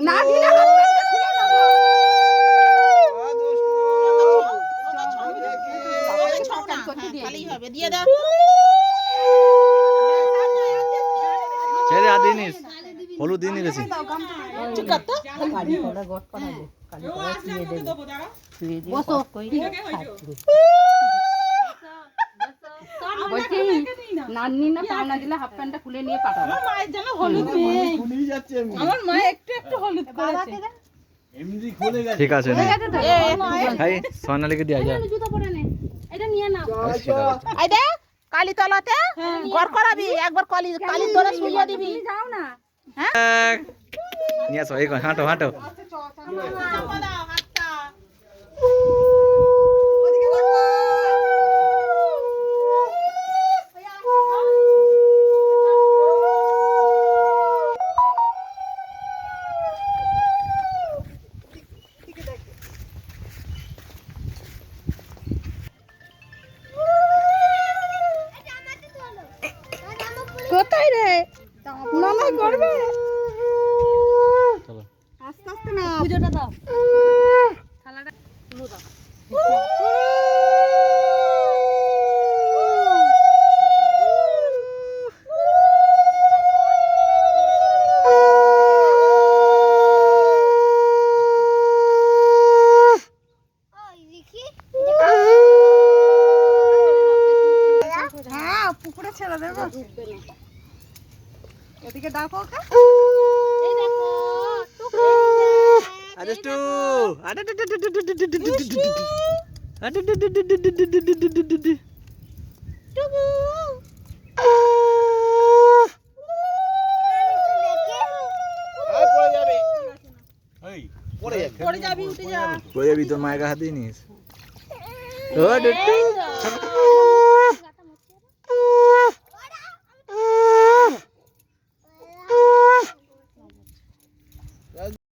না দিলে হাতটা খুলে নেবো। খালি হবে দিয়ে দাও ছেড়ে আর দিনিস হলুদ দিনই বেশি ঠিক আছে কালি করা গট করা দে কালি করা দিয়ে দে দিয়ে দে বসো বলছি নান্নি না পাওনা দিলে হাফ প্যান্টটা খুলে নিয়ে পাঠাবো। মায়ের জন্য হলুদ নেই আমার মা একটু একটু হলুদ করেছে ঠিক আছে নে ভাই সোনালীকে দিয়া যা জুতো পরে নে এটা নিয়ে নাও। এই দে কালি তলাতে গড় করাবি একবার কালি কালি তোরে শুইয়ে দিবি যাও না নিয়ে আসো এই হাঁটো হাঁটো কোথায় রে মামা করবে চলো আস্তে আস্তে না পুজোটা দাও থালাটা তুলো দাও হ্যাঁ পুকুরে ছেড়ে দেবো এদিকে ডাকো ওকে এই দেখো আদেষ্টু পড়ে যাবি উঠে যা পড়ে যাবি তোর মায়ের হাতেই নিস ও ডুট্টু